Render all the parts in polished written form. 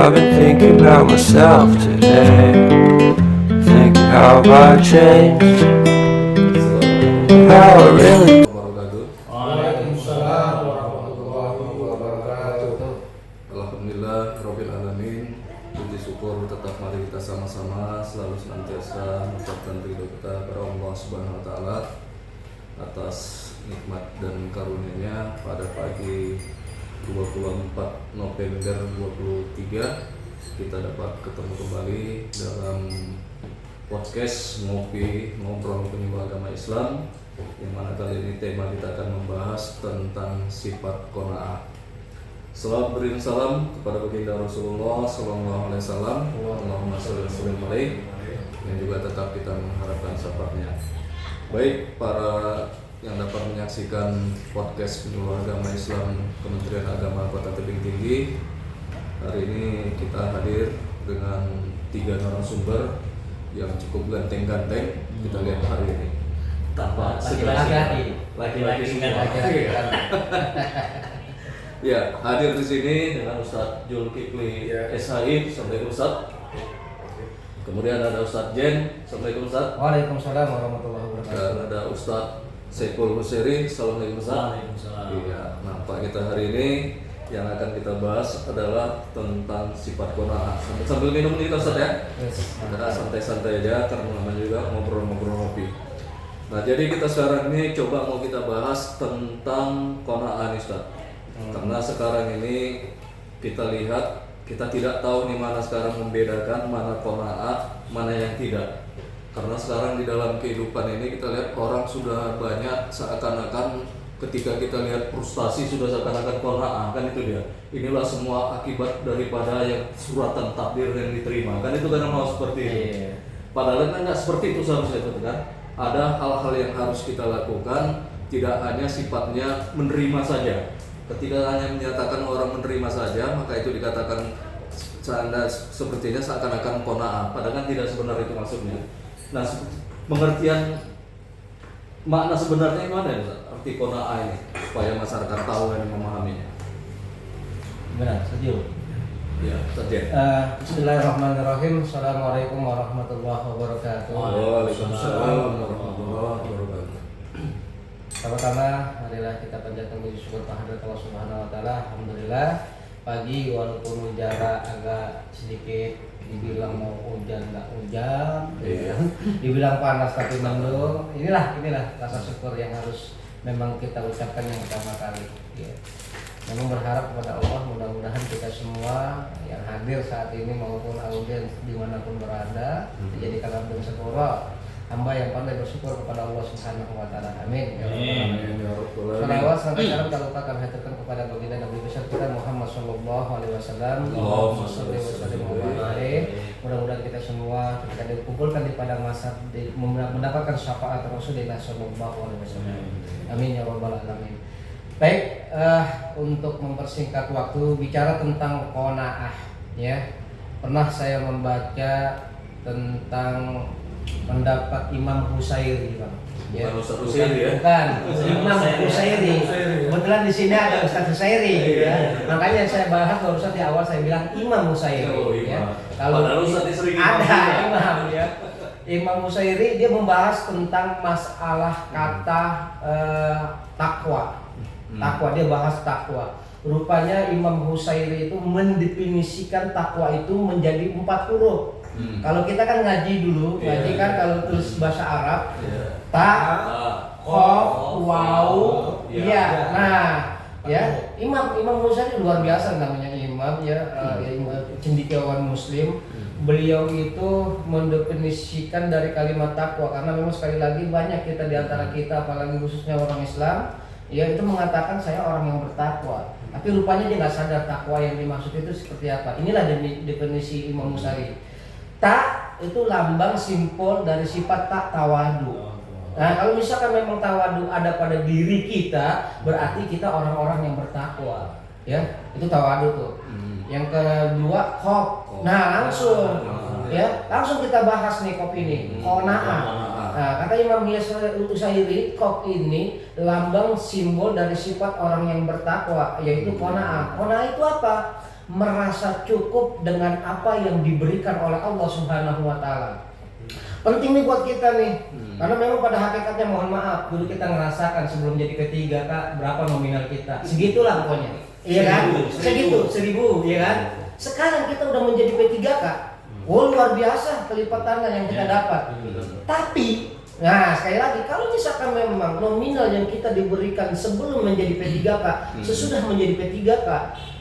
I've been thinking about myself today, thinking how I changed, how I really. Waalaikumsalam warahmatullahi wabarakatuh. Alhamdulillah Rabbil Alamin. Puji syukur tetap mari kita sama-sama selalu senantiasa mengucapkan ridho kita kepada Allah Subhanahu wa taala atas nikmat dan karunia-Nya pada pagi 24 November 23 kita dapat ketemu kembali dalam podcast ngobrol penyuluh agama Islam, yang mana kali ini tema kita akan membahas tentang sifat qanaah. Salam beri salam kepada baginda Rasulullah Sallallahu Alaihi Wasallam. Allahumma sholli wa sallim alaihi, yang juga tetap kita mengharapkan syafaatnya. Baik para yang dapat menyaksikan podcast penyuluh agama Islam Kementerian Agama Kota Tebing Tinggi, hari ini kita hadir dengan 3 narasumber yang cukup ganteng-ganteng. Kita lihat hari ini tanpa laki-laki semua. Ya, hadir di sini dengan Ustadz Zulkifli SHI. Assalamualaikum Ustadz. Kemudian ada Ustadz Jen. Assalamualaikum Ustadz. Waalaikumsalam warahmatullahi wabarakatuh. Dan ada Ustadz Saiful Husairi. Assalamualaikum Ustadz. Waalaikumsalam. Iya, nampak kita hari ini yang akan kita bahas adalah tentang sifat qanaah. Sambil minum nih Ustadz ya. Kita santai-santai aja karena namanya juga ngobrol-ngobrol kopi. Nah, jadi kita sekarang ini coba mau kita bahas tentang qanaah nih Ustadz. Karena sekarang ini kita lihat, kita tidak tahu nih mana sekarang membedakan mana qanaah, mana yang tidak. Karena sekarang di dalam kehidupan ini kita lihat orang sudah banyak seakan-akan ketika kita lihat frustasi sudah seakan-akan qanaah, kan itu dia. Inilah semua akibat daripada yang suratan takdir yang diterima. Kan itu kan mau seperti itu. Padahal kan nggak seperti itu seharusnya itu kan. Ada hal-hal yang harus kita lakukan, tidak hanya sifatnya menerima saja. Ketika hanya menyatakan orang menerima saja, maka itu dikatakan sepertinya seakan-akan qanaah, padahal kan tidak sebenar itu maksudnya. Nah, pengertian makna sebenarnya gimana ya, arti qanaah ini supaya masyarakat tahu dan memahaminya. Benar, setuju. Ya, terjadi. Bismillahirrahmanirrahim. Assalamualaikum warahmatullahi wabarakatuh. Waalaikumsalam warahmatullahi wabarakatuh. Pertama, marilah kita panjatkan puji syukur kehadirat Allah Subhanahu wa taala. Alhamdulillah, pagi walaupun udara agak sedikit dibilang mau hujan nggak hujan, dibilang panas tapi mendung. Inilah rasa syukur yang harus memang kita ucapkan yang pertama kali. Ya. Memang berharap kepada Allah, mudah-mudahan kita semua yang hadir saat ini maupun audiens dimanapun berada dijadikan abdul syukur, hamba yang pandai bersyukur kepada Allah Subhanahu wa taala. Amin. Salawat sampai salam tak lupa kami haturkan kepada baginda Nabi besar kita Muhammad sallallahu alaihi wasallam. Allahumma shalli wa sallim wa barik. Mudah-mudahan kita semua ketika dikumpulkan di padang mahsyar mendapatkan syafaat Rasulullah sallallahu alaihi wasallam. Amin ya rabbal alamin. Baik, untuk mempersingkat waktu bicara tentang qanaah ya. Pernah saya membaca tentang pendapat Imam Husairi, Bang. Ya. Bukan Ustaz Husairi ya? Bukan, Imam Husairi. Kebetulan di sini ada Ustaz Husairi ya. Makanya saya bahas barusan di awal saya bilang Imam Husairi ya. Kalau ada Imam ya. Imam Husairi dia membahas tentang masalah kata takwa. Takwa, dia bahas takwa. Rupanya Imam Husairi itu mendefinisikan takwa itu menjadi 4 huruf. Kalau kita kan ngaji dulu, ngaji kan kalau tulis bahasa Arab, ta, khof, waw, ya. Nah, ya Imam Husairi luar biasa namanya imam ya, cendekiawan Muslim. Beliau itu mendefinisikan dari kalimat takwa karena memang sekali lagi banyak kita di antara kita, apalagi khususnya orang Islam, ya itu mengatakan saya orang yang bertakwa. Tapi rupanya dia nggak sadar takwa yang dimaksud itu seperti apa. Inilah definisi Imam Husairi. Tak itu lambang simbol dari sifat tak tawadu. Nah, kalau misalkan memang tawadu ada pada diri kita, berarti kita orang-orang yang bertakwa. Ya, itu tawadu tuh. Yang kedua khof. Nah, langsung kita bahas nih khof ini. Qanaah. Nah, kata Imam Husairi, khof ini lambang simbol dari sifat orang yang bertakwa, yaitu qanaah. Qanaah itu apa? merasa cukup dengan apa yang diberikan oleh Allah Subhanahu wa taala. Penting nih buat kita nih. Karena memang pada hakikatnya mohon maaf, dulu kita ngerasakan sebelum jadi P3K berapa nominal kita. Segitulah pokoknya. Iya kan? Segitu, 1.000, iya kan? Sekarang kita udah menjadi P3K. Oh, luar biasa kelipatannya yang kita dapat. Tapi, nah sekali lagi, kalau misalkan memang nominal yang kita diberikan sebelum menjadi P3K, sesudah menjadi P3K,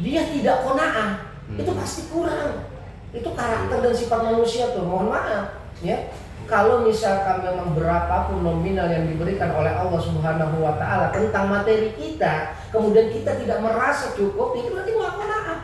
dia tidak qanaah, itu pasti kurang. Itu karakter dan sifat manusia tuh, mohon maaf, ya. Kalau misalkan memang berapapun nominal yang diberikan oleh Allah Subhanahu wa taala tentang materi kita, kemudian kita tidak merasa cukup, itu nanti nggak qanaah.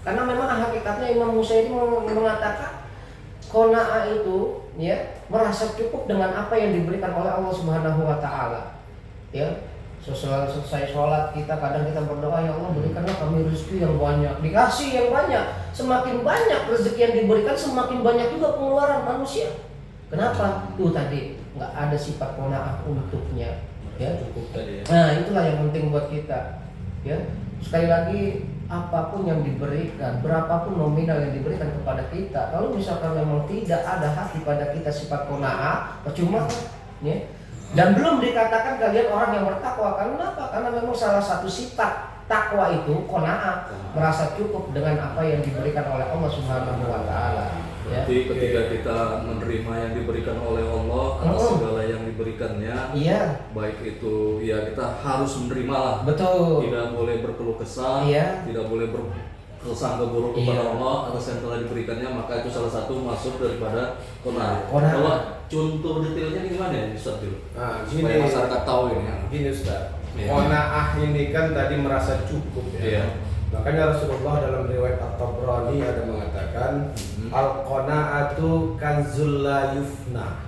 Karena memang hakikatnya Imam Musaidi mengatakan qanaah itu ya merasa cukup dengan apa yang diberikan oleh Allah Subhanahu wa taala. Ya, selesai sholat kita kadang kita berdoa, ya Allah berikanlah kami rezeki yang banyak, dikasih yang banyak. Semakin banyak rezeki yang diberikan, semakin banyak juga pengeluaran manusia. Kenapa? Tuh tadi nggak ada sifat qanaah untuknya, ya. Cukup tadi ya. Nah itulah yang penting buat kita, ya. Sekali lagi, apapun yang diberikan, berapapun nominal yang diberikan kepada kita, kalau misalkan memang tidak ada hati pada kita sifat qanaah, percuma kan, ya. Dan belum dikatakan kalian orang yang bertakwa. Kenapa? Karena memang salah satu sifat takwa itu qanaah, merasa cukup dengan apa yang diberikan oleh Allah Subhanahu wa taala. Ya. Jadi ketika kita menerima yang diberikan oleh Allah atas segala yang diberikannya, Iya. baik itu ya kita harus menerima lah. Betul. Tidak boleh berkeluh kesah, Iya. tidak boleh bersangka buruk kepada Iya. Allah atas yang telah diberikannya, maka itu salah satu masuk daripada qanaah. Qanaah. Kalau contoh detailnya gimana ya Ustaz dulu? Nah, Supaya masyarakat tahu ini. Gini Ustaz, Iya. qanaah ini kan tadi merasa cukup ya. Iya. Makanya Rasulullah dalam riwayat At-Tabrani ada mengatakan al-qanaatu kanzul la yufna.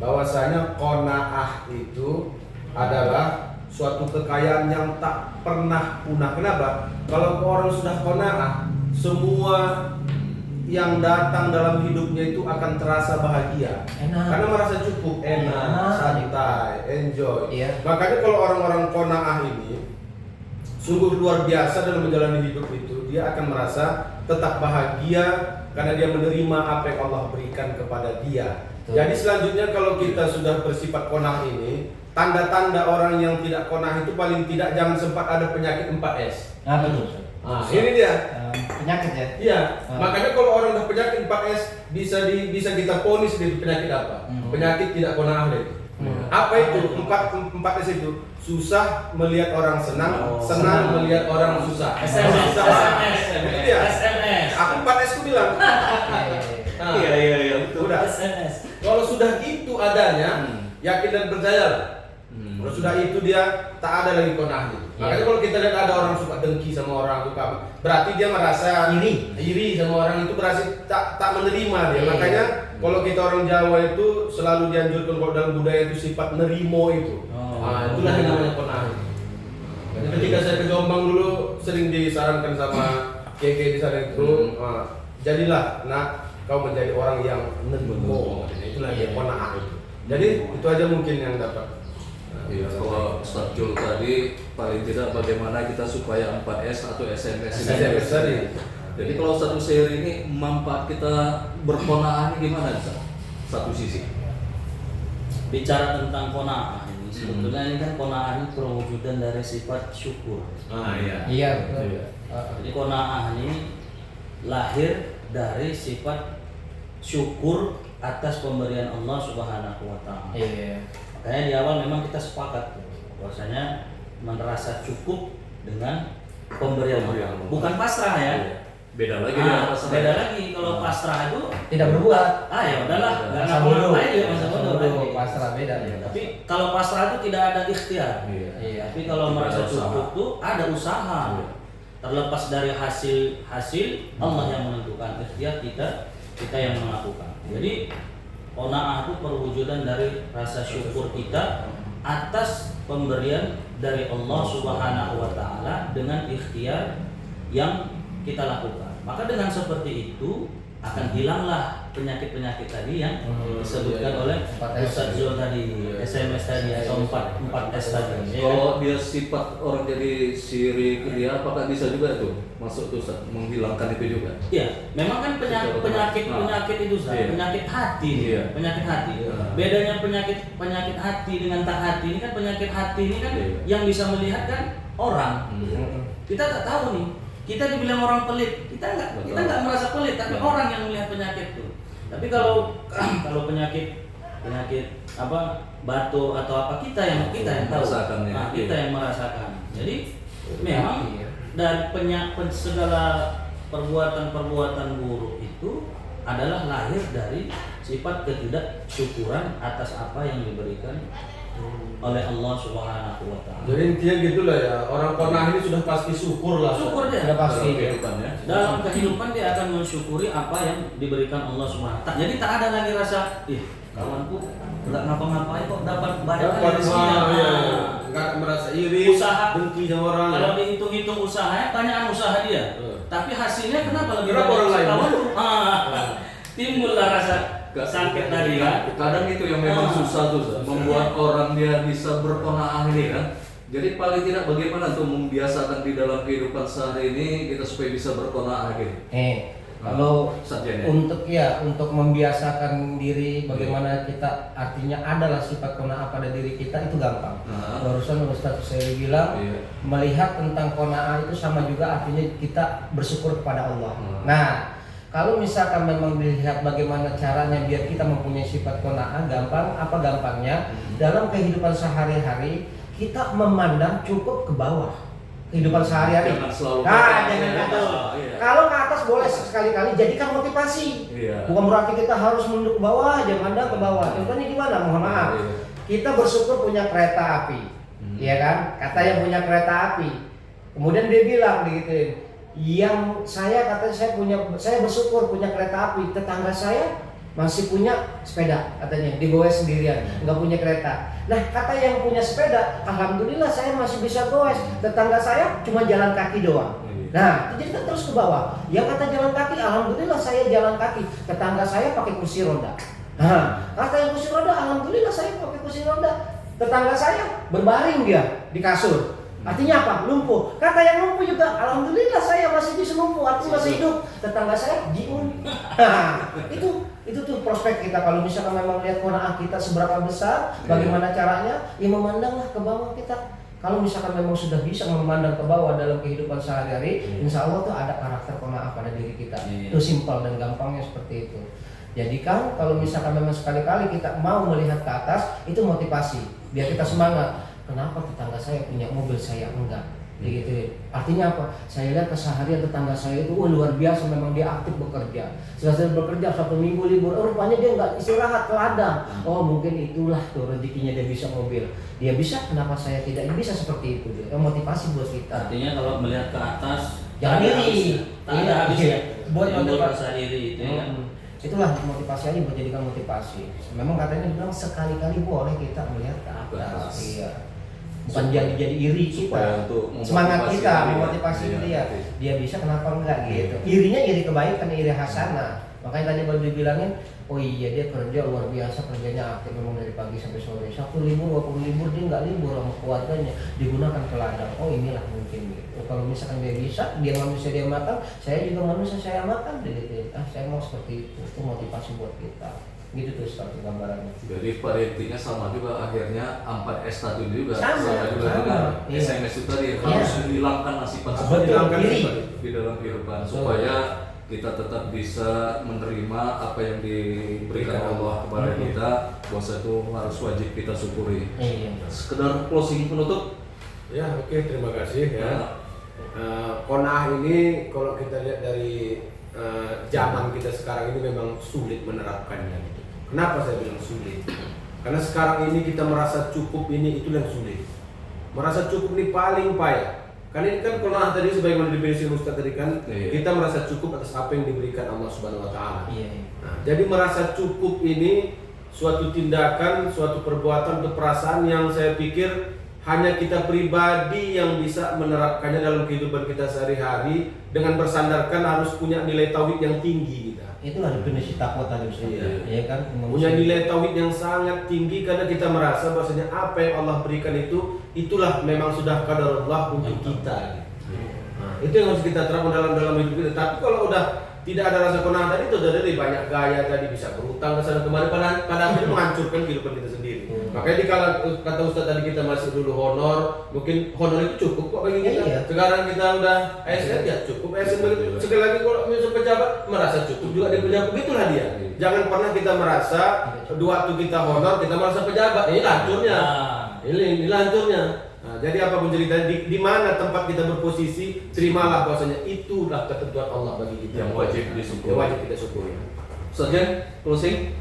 Bahwasanya qanaah itu adalah suatu kekayaan yang tak pernah punah. Kenapa? Kalau orang sudah qanaah, semua yang datang dalam hidupnya itu akan terasa bahagia. Enak. Karena merasa cukup, enak, Enak. santai, enjoy. Iya. Makanya kalau orang-orang qanaah ini sungguh luar biasa dalam menjalani hidup itu, dia akan merasa tetap bahagia karena dia menerima apa yang Allah berikan kepada dia. Betul. Jadi selanjutnya kalau kita sudah bersifat qanaah ini, tanda-tanda orang yang tidak qanaah itu paling tidak jangan sempat ada penyakit 4S. Nah, betul. Nah, ini dia. Penyakit ya. Iya, makanya kalau orang udah penyakit 4S bisa kita ponis itu penyakit apa? Penyakit tidak qanaah itu. Apa itu? 4S itu susah melihat orang senang, senang melihat orang susah. SMS. Itu dia. SMS. Aku 4S ku bilang. Nah, Iya betul. udah. SMS. Kalau sudah itu adanya, yakin dan percaya. Kalau sudah itu dia tak ada lagi qanaahnya. Makanya kalau kita lihat ada orang suka dengki sama orang, suka, berarti dia merasa iri sama orang itu, berarti tak menerima dia. Makanya kalau kita orang Jawa itu selalu dianjurkan kalau dalam budaya itu sifat nerimo itu. Nah, itulah yang namanya qanaah. Jadi ketika saya ke Jombang dulu sering disarankan sama KK di sana itu, jadilah nak kau menjadi orang yang nerimo. Itulah yang qanaah itu. Jadi itu aja mungkin yang dapat. Iya, kalau Ustaz Jul tadi paling tidak bagaimana kita supaya 4S atau SMS ini. SMS tadi. Jadi kalau satu seri ini manfaat kita berqanaah ini gimana Ustaz? Satu sisi. Bicara tentang qanaah ini, sebetulnya ini kan qanaah ini perwujudan dari sifat syukur. Iya. Iya, betul. Jadi qanaah ini lahir dari sifat syukur atas pemberian Allah Subhanahu wa taala. Iya. Makanya di awal memang kita sepakat bahwasanya merasa cukup dengan pemberian Allah. Bukan pasrah ya. Beda lagi dengan pasrah. Beda lagi kalau pasrah itu Tidak berbuat. ya udahlah, nggak Masa ngapa-ngapain bodoh. ya, masa bodoh kan. Pasrah beda. Tapi kalau pasrah itu tidak ada ikhtiar. Iya. Tapi kalau merasa Ada usaha. cukup tuh ada usaha. Iya. Terlepas dari hasil Allah yang menentukan, ikhtiar kita yang melakukan. Jadi qanaah itu perwujudan dari rasa syukur kita atas pemberian dari Allah Subhanahu wa taala dengan ikhtiar yang kita lakukan. Maka dengan seperti itu akan hilanglah penyakit-penyakit tadi yang disebutkan oleh Ustaz Zul tadi, SMS tadi atau 4S tadi. Kalau dia sifat orang jadi sirik dia, apakah bisa juga tuh masuk tuh Ustaz, menghilangkan itu juga? Iya, memang kan penyakit itu Ustaz, Iya. penyakit hati, Iya. penyakit hati. Iya. Bedanya penyakit hati dengan tak hati ini kan, penyakit hati ini kan Iya. yang bisa melihat kan orang. Kita tak tahu nih. Kita dibilang orang pelit, kita nggak merasa pelit, tapi orang yang melihat penyakit itu. Tapi kalau penyakit apa batuk atau apa kita yang tahu, Merasakannya. nah, kita yang merasakan. Jadi memang dari segala perbuatan buruk itu adalah lahir dari sifat ketidaksyukuran atas apa yang diberikan oleh Allah Subhanahu wa taala. Jadi intinya gitulah ya, orang konah ini sudah pasti syukur lah. Syukur dia. Sudah pasti. Kehidupannya. Dalam kehidupan dia akan mensyukuri apa yang diberikan Allah Subhanahu wa taala. Jadi tak ada lagi rasa, kawanku nggak ngapa-ngapain kok dapat banyak Dapat kali rezeki. nggak merasa iri, Usaha. dengki sama orang. Kalau dihitung-hitung usahanya, tanyakan usaha dia. Tapi hasilnya kenapa lebih Kenapa banyak orang lain? kawanku? Timbullah rasa sakit tadi kan. Kadang itu yang memang susah tuh, Ustaz. Membuat orang dia bisa berqanaah ini kan. Jadi paling tidak bagaimana tuh membiasakan di dalam kehidupan sehari ini kita supaya bisa berqanaah gitu. Kalau Saja ya. untuk membiasakan diri bagaimana kita artinya adalah sifat qanaah pada diri kita itu gampang. Barusan Ustaz saya bilang melihat tentang qanaah itu sama juga artinya kita bersyukur kepada Allah. Nah, kalau misalkan memang dilihat bagaimana caranya biar kita mempunyai sifat qanaah, gampang. Apa gampangnya? Dalam kehidupan sehari-hari kita memandang cukup ke bawah. Kehidupan sehari-hari. Jangan selalu Jangan ke atas. jatuh. Iya. Kalau ke atas boleh sekali-kali jadikan motivasi. Iya. Bukan berarti kita harus menunduk ke bawah, jangan mandang ke bawah. Contohnya gimana? Mohon maaf. Iya. Kita bersyukur punya kereta api. Iya kan? Kata yang punya kereta api. Kemudian dia bilang digituin, saya bersyukur punya kereta api, tetangga saya masih punya sepeda, katanya digoes sendirian, nggak punya kereta. Nah, kata yang punya sepeda, alhamdulillah saya masih bisa goes, tetangga saya cuma jalan kaki doang. Nah, jadi kan terus ke bawah. Yang kata jalan kaki, alhamdulillah saya jalan kaki, tetangga saya pakai kursi roda. Nah, kata yang kursi roda, alhamdulillah saya pakai kursi roda, tetangga saya berbaring dia di kasur. Artinya apa? Lumpuh. Kata yang lumpuh juga, alhamdulillah saya masih bisa lumpuh, artinya masih hidup. Tetangga saya jiun. Itu tuh prospek kita kalau misalkan memang lihat qanaah kita seberapa besar, bagaimana caranya? Ya memandanglah ke bawah kita. Kalau misalkan memang sudah bisa memandang ke bawah dalam kehidupan sehari-hari, insya Allah tuh ada karakter qanaah pada diri kita. Itu simpel dan gampangnya seperti itu. Jadi kan kalau misalkan memang sekali-kali kita mau melihat ke atas, itu motivasi biar kita semangat. Kenapa tetangga saya punya mobil, saya enggak? Gitu. Artinya apa? Saya lihat keseharian tetangga saya itu luar biasa, memang dia aktif bekerja. Selesai bekerja 1 minggu libur, rupanya dia enggak istirahat ke ladang. Oh, mungkin itulah tuh rezekinya dia bisa mobil. Dia bisa, kenapa saya tidak bisa seperti itu? Motivasi buat kita. Artinya kalau melihat ke atas Jangan iri. Tak ada habisnya. Buat Timbul motivasi. rasa iri itu ya. Itulah motivasi aja buat jadikan motivasi. Memang katanya bilang sekali-kali boleh kita melihat ke atas. Iya. Bukan jadi iri Supaya kita. untuk Semangat memotivasi kita, diri. memotivasi Iya, dia. iya. Dia bisa kenapa enggak gitu. Irinya iri kebaikan, iri hasanah. Makanya tadi baru dibilangin, oh iya dia kerja luar biasa, kerjanya aktif memang dari pagi sampai sore. Sabtu libur, walaupun libur dia nggak libur sama keluarganya, digunakan ke ladang. Oh inilah mungkin gitu. Kalau misalkan dia bisa, dia manusia dia makan, saya juga manusia saya makan, gitu. Saya mau seperti itu motivasi buat kita. Gitu tuh seperti gambarannya. Jadi pada intinya sama juga akhirnya 4S tadi juga Sama. juga Iya. SMS itu tadi Iya. harus menghilangkan sifat Betul, seperti itu iri. di dalam kehidupan Betul. supaya kita tetap bisa menerima apa yang diberikan Allah kepada kita, bahwa itu harus wajib kita syukuri. Iya. Sekedar closing penutup. Ya, oke, terima kasih ya. Qanaah ini kalau kita lihat dari zaman kita sekarang ini memang sulit menerapkannya gitu. Kenapa saya bilang sulit? Karena sekarang ini kita merasa cukup, ini itu yang sulit. Merasa cukup ini paling payah. Karena ini kan qanaah tadi sebagaimana definisi Ustaz tadi kan, kita merasa cukup atas apa yang diberikan Allah Subhanahu wa taala. Iya. Nah, jadi merasa cukup ini suatu tindakan, suatu perbuatan atau perasaan yang saya pikir hanya kita pribadi yang bisa menerapkannya dalam kehidupan kita sehari-hari dengan bersandarkan harus punya nilai tauhid yang tinggi kita. itulah definisi takwa tadi Ustaz. Iya kan? Punya nilai tauhid yang sangat tinggi karena kita merasa bahwasanya apa yang Allah berikan itulah memang sudah qadarullah untuk kita. Nah, itu yang harus kita terapkan dalam hidup kita. Tapi kalau udah tidak ada rasa qanaah tadi, itu udah dari banyak gaya tadi, bisa berutang ke sana kemari, pada akhirnya menghancurkan kehidupan kita sendiri. Makanya dikala kata Ustaz tadi kita masih dulu honor, mungkin honor itu cukup kok bagi kita. Iya. Sekarang kita udah ASN ya cukup ASN begitu. Sekali lagi kalau misalnya pejabat merasa cukup juga di pejabat, begitulah dia. Jangan pernah kita merasa waktu kita honor kita merasa pejabat. Ini lancurnya. Ini lancurnya. Nah, jadi apapun cerita di mana tempat kita berposisi, terimalah bahwasanya itulah ketentuan Allah bagi kita Yang wajib disyukuri. Yang wajib kita syukuri. Saja closing.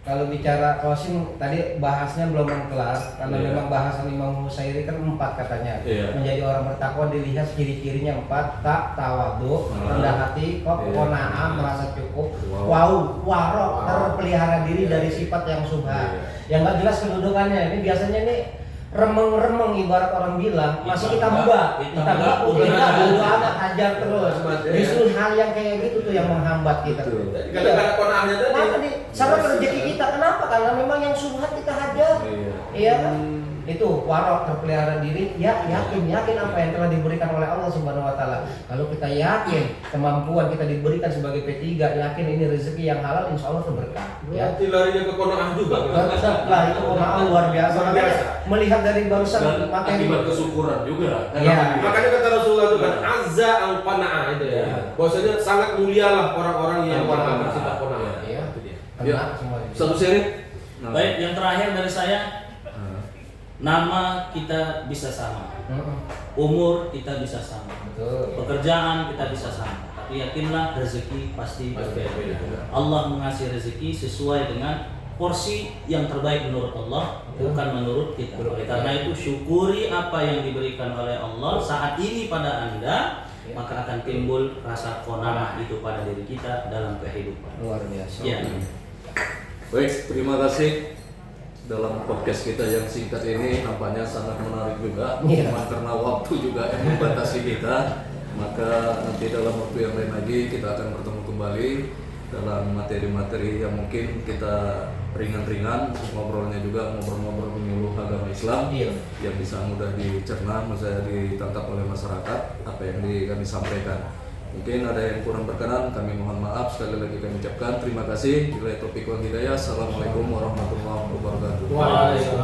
Kalau bicara closing tadi bahasnya belum kelar karena Iya. memang bahasan Imam Husairi kan 4 katanya. Iya. Menjadi orang bertakwa dilihat ciri-cirinya 4, tak tawadu, rendah hati, Iya. qanaah, merasa cukup, Wow. warok, terpelihara diri dari sifat yang subhat. Yang nggak jelas kedudukannya. Ini biasanya nih remeng-remeng ibarat orang bilang masih kita buat kita bodo amat hajar terus. Justru hal yang kayak gitu tuh yang menghambat kita. Kadang-kadang qanaahnya tadi. Kenapa nih? Sama rezeki kita kenapa? Karena memang yang subhat kita hajar. Iya kan? Itu warok terpelihara diri, ya yakin apa yang telah diberikan oleh Allah Subhanahu wa taala. Kalau kita yakin kemampuan kita diberikan sebagai P3, yakin ini rezeki yang halal, insya Allah berkah. Ya. Berarti larinya ke qanaah juga. Tetaplah itu qanaah luar biasa. Luar Makanya biasa. melihat dari barusan Dan materi akibat kesyukuran juga. Iya. Makanya kata Rasulullah itu kan azza al qanaah itu ya. Bahwasanya sangat mulialah orang-orang yang bersifat qanaah. Iya. Itu dia. Kena semuanya. Satu seri. Baik, yang terakhir dari saya, nama kita bisa sama, umur kita bisa sama, Betul. pekerjaan kita bisa sama, tapi yakinlah rezeki pasti berbeda. Allah mengasih rezeki sesuai dengan porsi yang terbaik menurut Allah, bukan menurut kita. Oleh karena itu syukuri apa yang diberikan oleh Allah saat ini pada Anda, maka akan timbul rasa qanaah itu pada diri kita dalam kehidupan. Luar biasa. Ya. Baik, terima kasih. Dalam podcast kita yang singkat ini nampaknya sangat menarik juga. Iya. Cuma karena waktu juga yang membatasi kita, maka nanti dalam waktu yang lain lagi kita akan bertemu kembali dalam materi-materi yang mungkin kita ringan-ringan, ngobrolnya juga ngobrol-ngobrol menyeluruh agama Islam. Iya. Yang bisa mudah dicerna, bisa ditangkap oleh masyarakat apa yang kami sampaikan. Mungkin ada yang kurang berkenan, kami mohon maaf. Sekali lagi kami ucapkan terima kasih. Bila topik wal hidayah. Assalamualaikum warahmatullahi wabarakatuh. Waalaikumsalam.